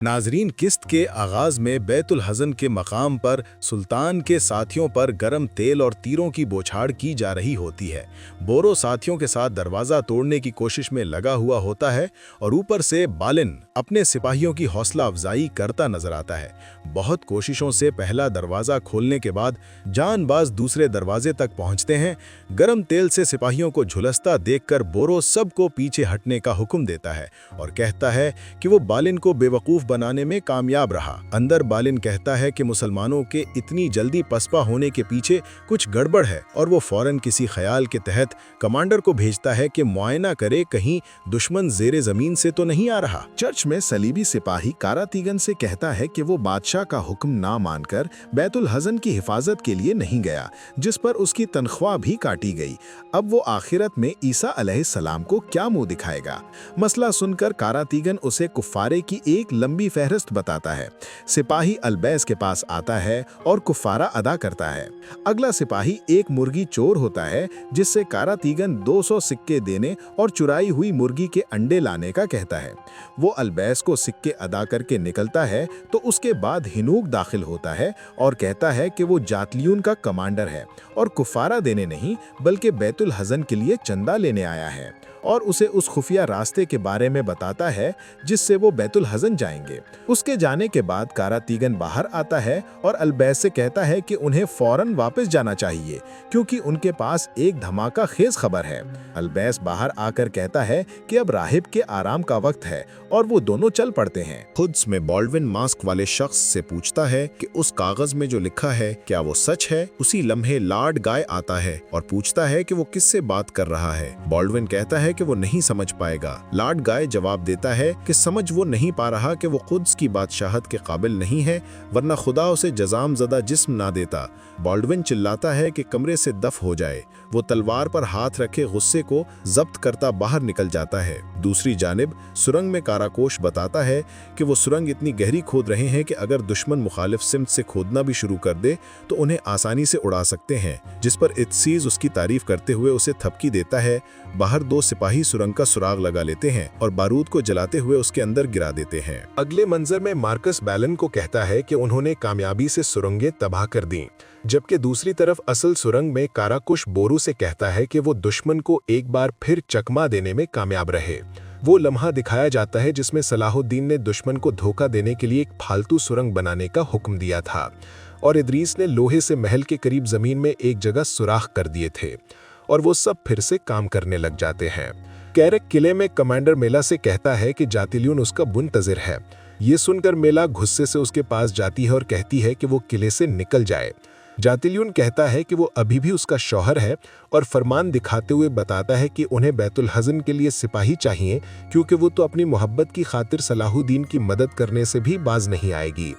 नाजरीन, किस्त के आगाज में बैतुल हज़न के मकाम पर सुल्तान के साथियों पर गरम तेल और तीरों की बौछार की जा रही होती है। बोरो साथियों के साथ दरवाज़ा तोड़ने की कोशिश में लगा हुआ होता है और ऊपर से बालिन अपने सिपाहियों की हौसला अफजाई करता नजर आता है। बहुत कोशिशों से पहला दरवाज़ा खोलने के बाद जानबाज दूसरे दरवाजे तक पहुंचते हैं। गरम तेल से सिपाहियों को झुलसता देखकर बोरो सबको पीछे हटने का हुक्म देता है और कहता है कि वो बालिन को बेवकूफ़ बनाने में कामयाब रहा। अंदर बालिन कहता है कि मुसलमानों के इतनी जल्दी पसपा होने के पीछे कुछ गड़बड़ है और वो फौरन किसी ख्याल के तहत कमांडर को भेजता है कि मुआयना करे कहीं दुश्मन ज़ेरे ज़मीन से तो नहीं आ रहा। चर्च में सलीबी सिपाही कारातीगन से कहता है कि वो बादशाह का हुक्म ना मानकर बैतुल हज़न की हिफाजत के लिए नहीं गया, जिस पर उसकी तनख्वाह भी काटी गई। अब वो आखिरत में ईसा अलैहिस्सलाम को क्या मुंह दिखाएगा। मसला सुनकर कारातीगन उसे कुफ्फारे की एक लंबी फहरिस्त बताता है। सिपाही अलबैस के पास आता है और कुफ्फारा अदा करता है। अगला सिपाही एक मुर्गी चोर होता है, जिससे कारातीगन 200 सिक्के देने और चुराई हुई मुर्गी के अंडे लाने का कहता है। वो अलबैस को सिक्के अदा करके निकलता है तो उसके बाद हिनूक दाखिल होता है और कहता है कि वो जातलियून का कमांडर है और कुफ्फारा देने नहीं बल्कि बैतुल हज़न के लिए चंदा लेने आया है, और उसे उस खुफिया रास्ते के बारे में बताता है जिससे वो बैतुल हज़न जाएंगे। उसके जाने के बाद कारातीगन बाहर आता है और अलबैस से कहता है कि उन्हें फौरन वापस जाना चाहिए क्योंकि उनके पास एक धमाका खेज खबर है। अलबैस बाहर आकर कहता है कि अब राहिब के आराम का वक्त है और वो दोनों चल पड़ते हैं। खुद्स में बॉल्डविन मास्क वाले शख्स से पूछता है कि उस कागज में जो लिखा है क्या वो सच है। उसी लम्हे लॉर्ड गाय आता है और पूछता है कि वो किससे बात कर रहा है। बॉल्डविन कहता है कि वो नहीं समझ पाएगा। लॉर्ड गाय जवाब देता है कि समझ वो नहीं पा रहा कि वो खुद्स की बादशाहत के काबिल नहीं है, वरना खुदा उसे जजाम ज़दा जिस्म ना देता। बॉल्डविन चिल्लाता है कि कमरे से दफ हो जाए। वो तलवार पर हाथ रखे गुस्से को जब्त करता बाहर निकल जाता है। दूसरी जानिब सुरंग में काराकोश बताता है कि वो सुरंग इतनी गहरी खोद रहे हैं कि अगर दुश्मन मुखालिफ सिमत से खोदना भी शुरू कर दे तो उन्हें आसानी से उड़ा सकते हैं, जिस पर इत्सीज उसकी तारीफ करते हुए उसे थपकी देता है। बाहर दो सिपाही सुरंग का सुराग लगा लेते हैं और बारूद को जलाते हुए उसके अंदर गिरा देते हैं। अगले मंजर में मार्कस बैलन को कहता है कि उन्होंने कामयाबी से सुरंगें तबाह कर दी, जबकि दूसरी तरफ असल सुरंग में काराकुश बोरू से कहता है कि वो दुश्मन को एक बार फिर चकमा देने में कामयाब रहे। वो लम्हा दिखाया जाता है जिसमें सलाहुद्दीन ने दुश्मन को धोखा देने के लिए एक फालतू सुरंग बनाने का हुक्म दिया था और इदरीस ने लोहे से महल के करीब जमीन में एक जगह सुराख कर दिए थे और वो सब फिर से काम करने लग जाते हैं। कैरक किले में कमांडर मेला से कहता है कि जातिलियून उसका मुंतज़िर है। ये सुनकर मेला गुस्से से उसके पास जाती है और कहती है कि वो किले से निकल जाए। जातिलियून कहता है कि वो अभी भी उसका शौहर है और फरमान दिखाते हुए बताता है कि उन्हें बैतुल हज़न के लिए सिपाही चाहिए क्योंकि वो तो अपनी मोहब्बत की खातिर सलाहुद्दीन की मदद करने से भी बाज नहीं आएगी।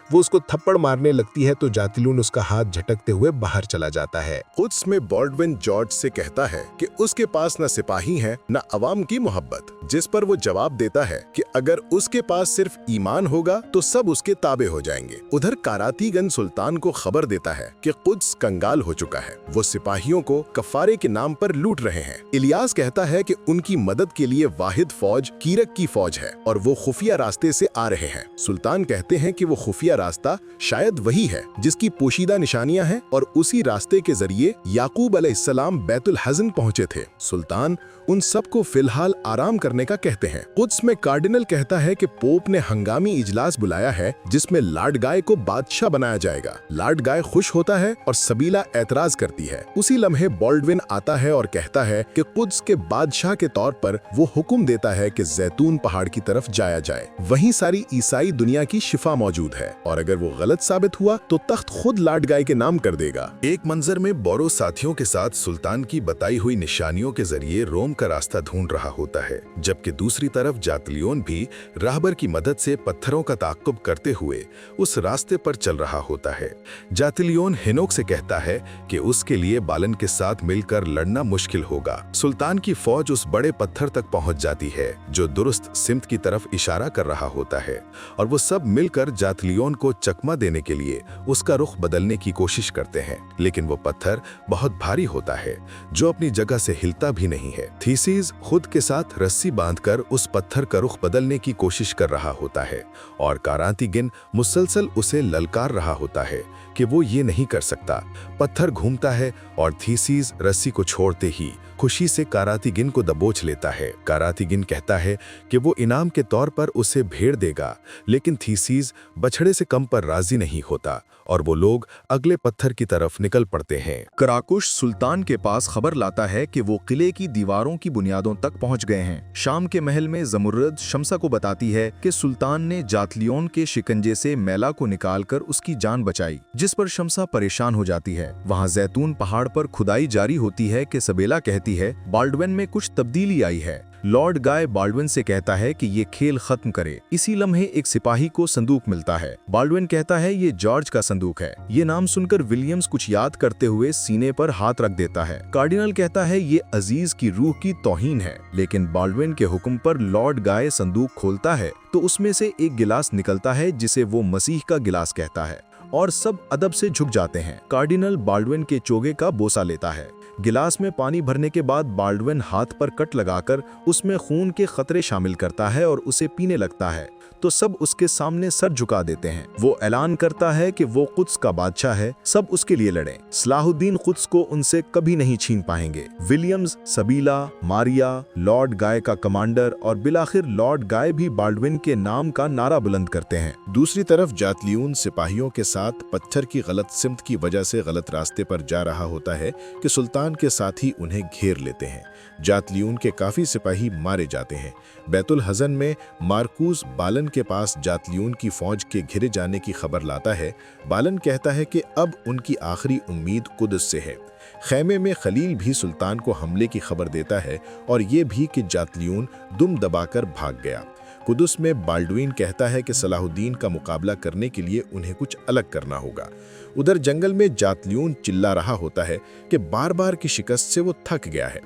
वो उसको थप्पड़ मारने लगती है तो जातिलून उसका हाथ झटकते हुए बाहर चला जाता है। कुद्स में बॉल्डविन जॉर्ज से कहता है कि उसके पास न सिपाही हैं न अवाम की मोहब्बत, जिस पर वो जवाब देता है कि अगर उसके पास सिर्फ ईमान होगा तो सब उसके ताबे हो जाएंगे। उधर कारातीगन सुल्तान को खबर देता है कि कुद्स कंगाल हो चुका है, वो सिपाहियों को कफारे के नाम पर लूट रहे हैं। इलियास कहता है कि उनकी मदद के लिए वाहिद फौज कीरक की फौज है और वो खुफिया रास्ते से आ रहे हैं। सुल्तान कहते हैं कि वो खुफिया रास्ता शायद वही है जिसकी पोशीदा निशानियां हैं और उसी रास्ते के जरिए याकूब अलैहिस्सलाम बैतुल हज़न पहुंचे थे। सुल्तान उन सबको फिलहाल आराम करने का कहते हैं। कुद्स में कार्डिनल कहता है कि पोप ने हंगामी इजलास बुलाया है जिसमें लॉर्ड गाय को बादशाह बनाया जाएगा। लॉर्ड गाय खुश होता है और सबीला एतराज करती है। उसी लम्हे बॉल्डविन आता है और कहता है कि कुद्स के बादशाह के तौर पर वो हुक्म देता है कि जैतून पहाड़ की तरफ जाया जाए, वहीं सारी ईसाई दुनिया की शिफा मौजूद है और अगर वो गलत साबित हुआ तो तख्त खुद लॉर्ड गाय के नाम कर देगा। एक मंजर में बोरो साथियों के साथ सुल्तान की बताई हुई निशानियों के जरिए रोम का रास्ता ढूंढ रहा होता है, जबकि दूसरी तरफ जातलियोन भी राहबर की मदद से पत्थरों का ताक़ुब करते हुए उस रास्ते पर चल रहा होता है। जातलियोन हिनोक से कहता है कि उसके लिए बालन के साथ मिलकर लड़ना मुश्किल होगा। सुल्तान की फौज उस बड़े पत्थर तक पहुंच जाती है जो दुरुस्त सिमत की तरफ इशारा कर रहा होता है और वो सब मिलकर जातलियोन को चकमा देने के लिए उसका रुख बदलने की कोशिश करते हैं, लेकिन वो पत्थर बहुत भारी होता है जो अपनी जगह से हिलता भी नहीं है। थीसीस खुद के साथ रस्सी बांधकर उस पत्थर का रुख बदलने की कोशिश कर रहा होता है और कारातिगिन मुसलसल उसे ललकार रहा होता है कि वो ये नहीं कर सकता। पत्थर घूमता है और थीसीस रस्सी को छोड़ते ही खुशी से कारातिगिन को दबोच लेता है। कारातिगिन कहता है कि वो इनाम के तौर पर उसे भेड़ देगा, लेकिन थीसीस बछड़े से कम पर राजी नहीं होता और वो लोग अगले पत्थर की तरफ निकल पड़ते हैं। कराकुश सुल्तान के पास खबर लाता है कि वो किले की दीवारों की बुनियादों तक पहुंच गए हैं। शाम के महल में ज़मुर्रद शम्सा को बताती है कि सुल्तान ने जातलियोन के शिकंजे से मैला को निकालकर उसकी जान बचाई, जिस पर शम्सा परेशान हो जाती है। वहां जैतून पहाड़ पर खुदाई जारी होती है कि सबेला कहती है बाल्डविन में कुछ तब्दीली आई है। लॉर्ड गाय बाल्डविन से कहता है कि ये खेल खत्म करे। इसी लम्हे एक सिपाही को संदूक मिलता है। बाल्डविन कहता है ये जॉर्ज का संदूक है। ये नाम सुनकर विलियम्स कुछ याद करते हुए सीने पर हाथ रख देता है। कार्डिनल कहता है ये अजीज की रूह की तौहीन है, लेकिन बाल्डविन के हुक्म पर लॉर्ड गाय संदूक खोलता है तो उसमें से एक गिलास निकलता है जिसे वो मसीह का गिलास कहता है और सब अदब से झुक जाते हैं। कार्डिनल बाल्डविन के चोगे का बोसा लेता है। गिलास में पानी भरने के बाद बाल्डविन हाथ पर कट लगाकर उसमें खून के खतरे शामिल करता है और उसे पीने लगता है तो सब उसके सामने सर झुका देते हैं। वो ऐलान करता है कि वो कुद्स का बादशाह है, सब उसके लिए लड़ें। सलाहुद्दीन कुद्स को उनसे कभी नहीं छीन पाएंगे। विलियम्स, सबीला, मारिया, लॉर्ड गाय का कमांडर और बिलाखिर लॉर्ड गाय भी बाल्डविन के नाम का नारा बुलंद करते हैं। दूसरी तरफ जातलियून सिपाहियों के साथ पत्थर की गलत सिमत की वजह से गलत रास्ते पर जा रहा होता है कि सुल्तान के साथी उन्हें घेर लेते हैं। जातलियून के काफी सिपाही मारे जाते हैं। बैतुल हज़न में मार्कूस बालन के पास जातलियून की फौज के घिरे जाने की खबर लाता है। बालन कहता है कि अब उनकी आखिरी उम्मीद कुद्स से है। खैमे में खलील भी सुल्तान को हमले की खबर देता है और ये भी कि जातलियून दुम दबाकर भाग गया। कुद्स में बाल्डविन कहता है कि सलाहुद्दीन का मुकाबला करने के लिए उन्हें कुछ अलग करना होगा। उधर जंगल में जातलियून चिल्ला रहा होता है कि बार बार की शिकस्त से वो थक गया है।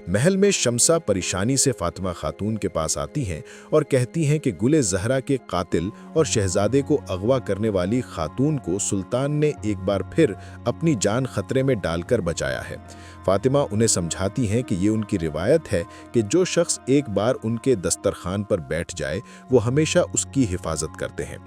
महल में शम्सा परेशानी से फातिमा खातून के पास आती हैं और कहती हैं कि गुले ज़हरा के कातिल और शहजादे को अगवा करने वाली खातून को सुल्तान ने एक बार फिर अपनी जान खतरे में डालकर बचाया है। फातिमा उन्हें समझाती हैं कि ये उनकी रिवायत है कि जो शख्स एक बार उनके दस्तरखान पर बैठ जाए वो हमेशा उसकी हिफाजत करते हैं।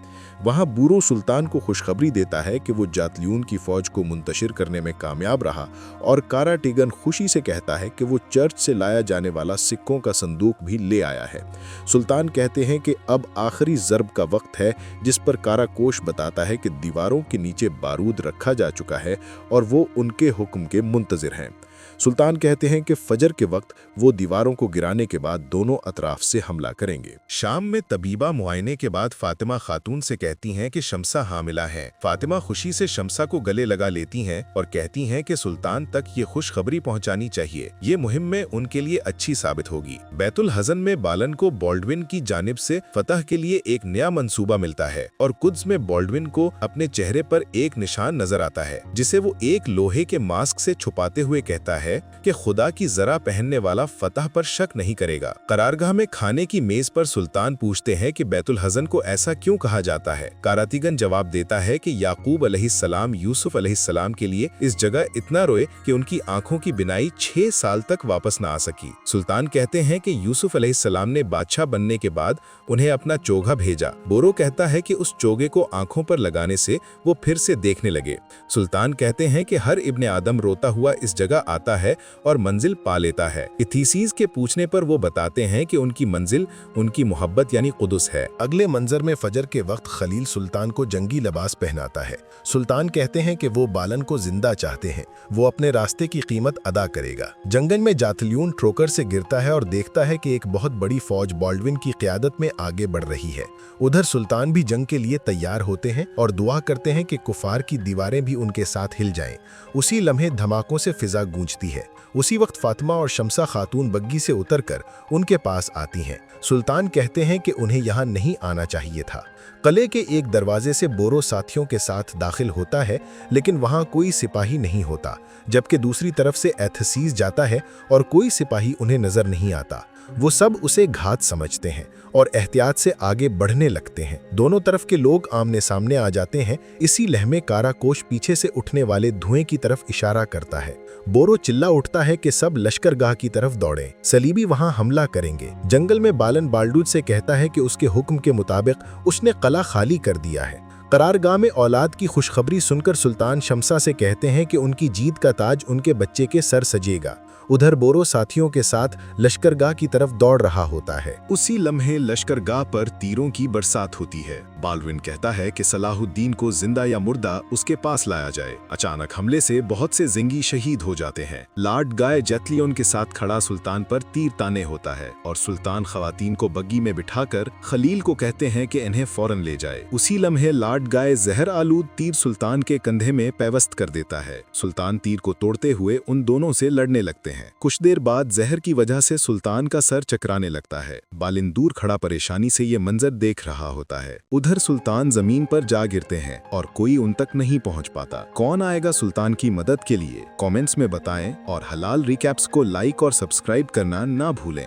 वहाँ बूरो सुल्तान को खुशखबरी देता है कि वो जातलियून की फौज को मुंतशिर करने में कामयाब रहा और काराटिगन खुशी से कहता है कि वो चर्च से लाया जाने वाला सिक्कों का संदूक भी ले आया है। सुल्तान कहते हैं कि अब आखिरी ज़र्ब का वक्त है, जिस पर काराकोश बताता है कि दीवारों के नीचे बारूद रखा जा चुका है और वो उनके हुक्म के मुंतज़िर हैं। सुल्तान कहते हैं कि फजर के वक्त वो दीवारों को गिराने के बाद दोनों अतराफ से हमला करेंगे। शाम में तबीबा मुआयने के बाद फातिमा खातून से कहती हैं कि शम्सा हामिला है। फातिमा खुशी से शम्सा को गले लगा लेती हैं और कहती हैं कि सुल्तान तक ये खुशखबरी पहुंचानी चाहिए। ये मुहिम में उनके लिए अच्छी साबित होगी। बैतुल हज़न में बालन को बाल्डविन की जानिब से फतह के लिए एक नया मंसूबा मिलता है और कुद्स में बाल्डविन को अपने चेहरे पर एक निशान नजर आता है जिसे वो एक लोहे के मास्क से छुपाते हुए कहता है कि खुदा की जरा पहनने वाला फतह पर शक नहीं करेगा। करारगाह में खाने की मेज पर सुल्तान पूछते हैं कि बैतुल हज़न को ऐसा क्यों कहा जाता है। कारातिगन जवाब देता है कि याकूब अलैहिस्सलाम यूसुफ अलैहिस्सलाम के लिए इस जगह इतना रोए कि उनकी आंखों की बिनाई 6 साल तक वापस न आ सकी। सुल्तान कहते हैं कि यूसुफ अलैहिस्सलाम ने बादशाह बनने के बाद उन्हें अपना चोगा भेजा। बोरो कहता है कि उस चोगे को आंखों पर लगाने से वो फिर से देखने लगे। सुल्तान कहते हैं कि हर इब्ने आदम रोता हुआ इस जगह आता है और मंजिल पा लेता है। थीसीस के पूछने पर वो बताते हैं कि उनकी मंजिल उनकी मोहब्बत यानी कुदस है। अगले मंजर में फजर के वक्त खलील सुल्तान को जंगी लिबास पहनाता है। सुल्तान कहते हैं कि वो बालन को जिंदा चाहते हैं, वो अपने रास्ते की कीमत अदा करेगा। जंगल में जातलियून ठोकर से गिरता है और देखता है कि एक बहुत बड़ी फौज बाल्डविन की क़यादत में आगे बढ़ रही है। उधर सुल्तान भी जंग के लिए तैयार होते हैं और दुआ करते हैं कि कुफार की दीवारें भी उनके साथ हिल जाएं। उसी लम्हे धमाकों से फिजा गूंजती है। उसी वक्त फातिमा और शम्सा खातून बग्गी से उतरकर उनके पास आती हैं। सुल्तान कहते हैं कि उन्हें यहाँ नहीं आना चाहिए था। किले के एक दरवाजे से बोरो साथियों के साथ दाखिल होता है, लेकिन वहाँ कोई सिपाही नहीं होता, जबकि दूसरी तरफ से एथसीस जाता है और कोई सिपाही उन्हें नजर नहीं आता। वो सब उसे घात समझते हैं और एहतियात से आगे बढ़ने लगते हैं। दोनों तरफ के लोग आमने सामने आ जाते हैं। इसी लहमे काराकोश पीछे से उठने वाले धुएं की तरफ इशारा करता है। बोरो चिल्ला उठता है कि सब लश्करगाह की तरफ दौड़ें, सलीबी वहां हमला करेंगे। जंगल में बालन बाल्डूज से कहता है कि उसके हुक्म के मुताबिक उसने कला खाली कर दिया है। करारगाह में औलाद की खुशखबरी सुनकर सुल्तान शमसा से कहते हैं कि उनकी जीत का ताज उनके बच्चे के सर सजेगा। उधर बोरो साथियों के साथ लश्करगाह की तरफ दौड़ रहा होता है। उसी लम्हे लश्करगाह पर तीरों की बरसात होती है। बाल्डविन कहता है कि सलाहुद्दीन को जिंदा या मुर्दा उसके पास लाया जाए। अचानक हमले से बहुत से जिंगी शहीद हो जाते हैं। लॉर्ड गाय जेतलियन के साथ खड़ा सुल्तान पर तीर ताने होता है और सुल्तान खवातीन को बग्गी में बिठाकर खलील को कहते हैं कि इन्हें फौरन ले जाए। उसी लम्हे लॉर्ड गाय जहर आलूद तीर सुल्तान के कंधे में पैवस्त कर देता है। सुल्तान तीर को तोड़ते हुए उन दोनों से लड़ने लगते हैं। कुछ देर बाद जहर की वजह से सुल्तान का सर चकराने लगता है। बालिन दूर खड़ा परेशानी से ये मंजर देख रहा होता है। उधर सुल्तान जमीन पर जा गिरते हैं और कोई उन तक नहीं पहुंच पाता। कौन आएगा सुल्तान की मदद के लिए? कमेंट्स में बताएं और हलाल रिकैप्स को लाइक और सब्सक्राइब करना ना भूलें।